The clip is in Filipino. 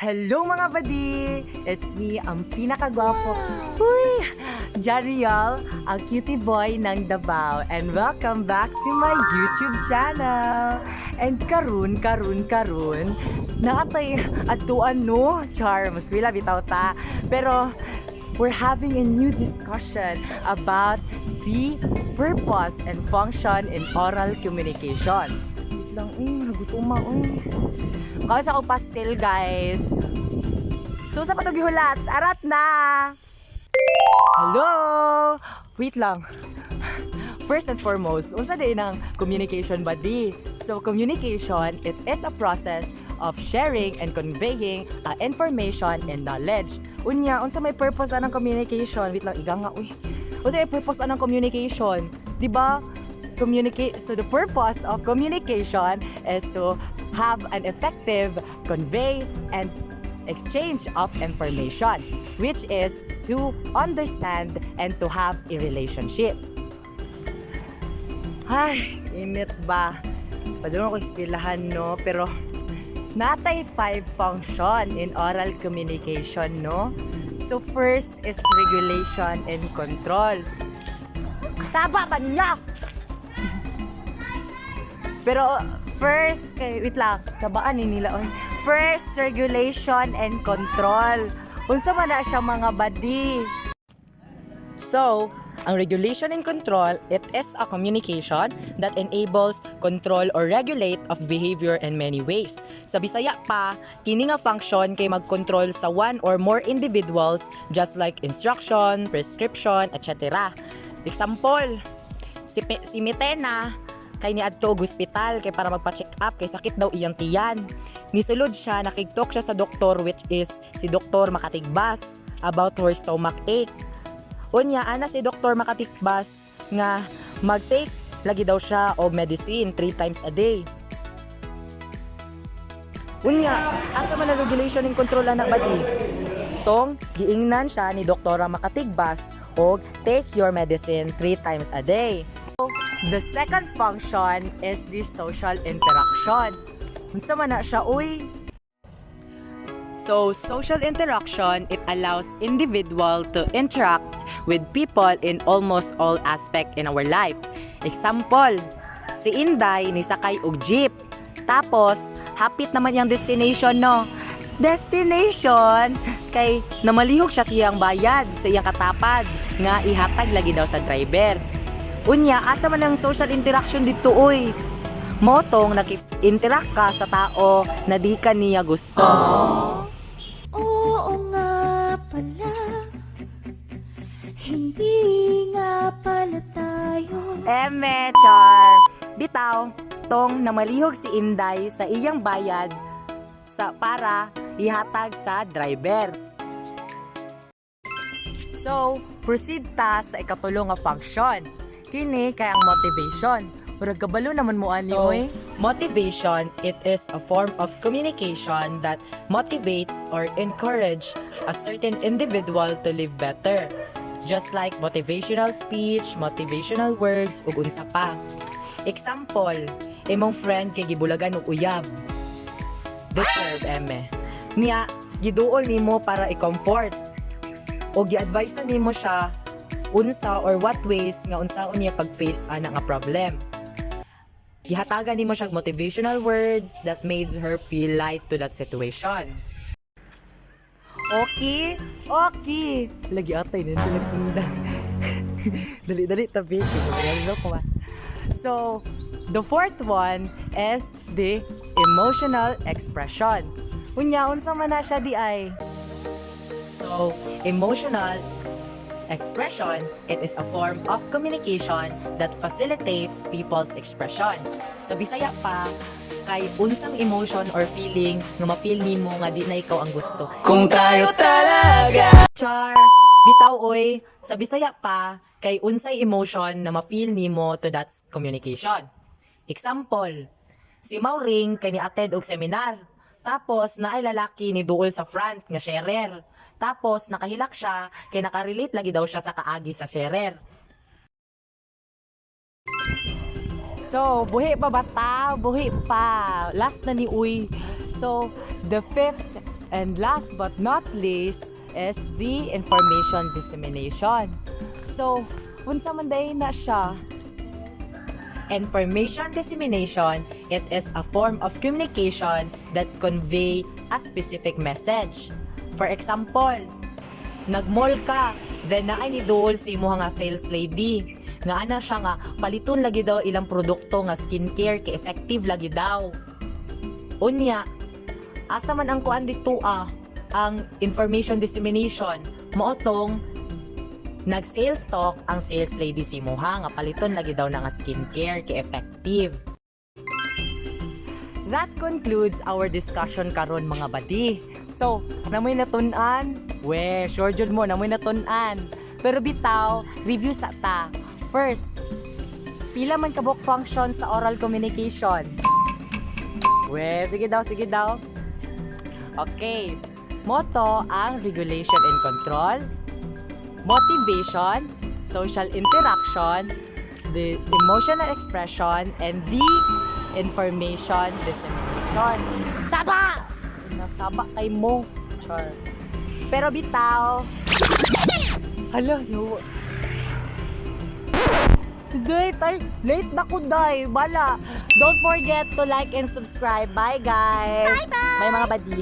Hello mga badi! It's me, ang pinakagwapo. Uy! Jariel, ang cutie boy ng Davao. And welcome back to my YouTube channel. And karun, naatay atuan no? Char, mas wala bitaw ta. Pero, we're having a new discussion about the purpose and function in oral communication. Wait lang, nagutuma, Kasi ako pastel, guys. So, sa patog ihulat, arat na! Hello! Wait lang. First and foremost, unsa din ang communication body? So, communication, it is a process of sharing and conveying information and knowledge. Unya, unsa may purpose anang communication? Wait lang, iga nga, unsa may purpose anang communication? Diba? So the purpose of communication is to have an effective convey and exchange of information, which is to understand and to have a relationship. Ay, init ba? Padulong ko explainahan, no? Pero natay 5 function in oral communication, no? So first is regulation and control. Kasaba ba niya? Pero first, wait lang, kabaan ni nila. First, regulation and control. Unsa man na siya mga badi? So, ang regulation and control, it is a communication that enables control or regulate of behavior in many ways. Sa Bisaya pa, kini nga function kay mag-control sa one or more individuals just like instruction, prescription, etc. Example, si Mitena, kay niadto og hospital kay para magpa-check up kay sakit daw iyang tiyan. Nisulod siya, nakigtok siya sa doktor which is si Doktor Makatigbas about her stomach ache. Unya, ana si Doktor Makatigbas nga mag-take lagi daw siya og medicine 3 times a day. Unya, asa man ang regulation and control anak badi? Tong giingnan siya ni Doktora Makatigbas og take your medicine 3 times a day. The second function is the social interaction. Unsa man na siya, uy? So, social interaction, it allows individual to interact with people in almost all aspect in our life. Example, si Inday nisakay og jeep. Tapos, hapit naman yung destination, no? Destination! Kay namalihog siya siyang bayad sa iyang katapad nga ihatag lagi daw sa driver. Unya, asa man ang social interaction dito, uy? Motong nakit-interact ka sa tao na di ka niya gusto. Oo nga pala, hindi nga pala tayo. Eme, char! Bitaw, tong namalihog si Inday sa iyang bayad para ihatag sa driver. So, proceed ta sa ikatulong nga function. Kini kay ang motivation. Murag kabalo naman mo ani oy. Motivation, it is a form of communication that motivates or encourage a certain individual to live better. Just like motivational speech, motivational words ug unsa pa. Example, imong friend kay gibulagan og uyab. Deserve eme. Niya giduol nimo para i-comfort. O gi-advise na nimo siya unsa or what ways nga unsaon niya pag-face ana nga problem. Gihatagan nimo siya motivational words that made her feel light to that situation. Okay? Okay. Lagi atay nila nagsundan. Dali tabi. So, the fourth one is the emotional expression. Unya unsa man na siya di ay? So, emotional expression, it is a form of communication that facilitates people's expression. Sa Bisaya pa, kay unsang emotion or feeling nga ma-feel nimo nga di na ikaw ang gusto. Kung tayo talaga. Char! Bitaw oy, sa Bisaya pa, kay unsay emotion na ma-feel nimo to that communication. Example, si Mauring kay ni-attend og seminar. Tapos naay lalaki ni duol sa front nga sharer. Tapos, nakahilak siya, kaya nakarelate lagi daw siya sa kaagi sa sharer. So, buhi pa ba ta? Buhi pa. Last na ni Uy. So, the fifth And last but not least is the information dissemination. So, unsa man day na siya? Information dissemination, it is a form of communication that convey a specific message. For example, nag-mall ka, then naay ni duol si imo nga sales lady. Nga ana siya nga paliton lagi daw ilang produkto nga skincare kay effective lagi daw. Unya, asa man ang kuan dito ang information dissemination, mao tong nag-sales talk ang sales lady si Moha nga paliton lagi daw na nga skincare kay effective. That concludes our discussion karon mga badi. So, namoy natun-an? We, sure jud mo namoy natun-an. Pero bitaw, review sa ta. First, pila man kabuk function sa oral communication? We, sige daw. Okay. Moto ang regulation and control, motivation, social interaction, the emotional expression, and the information dissemination. Saba! Nasaba kay mo. Char. Pero bitaw. Hala, no. Today, late na ko, day. Bala. Don't forget to like and subscribe. Bye, guys. Bye, mga badi.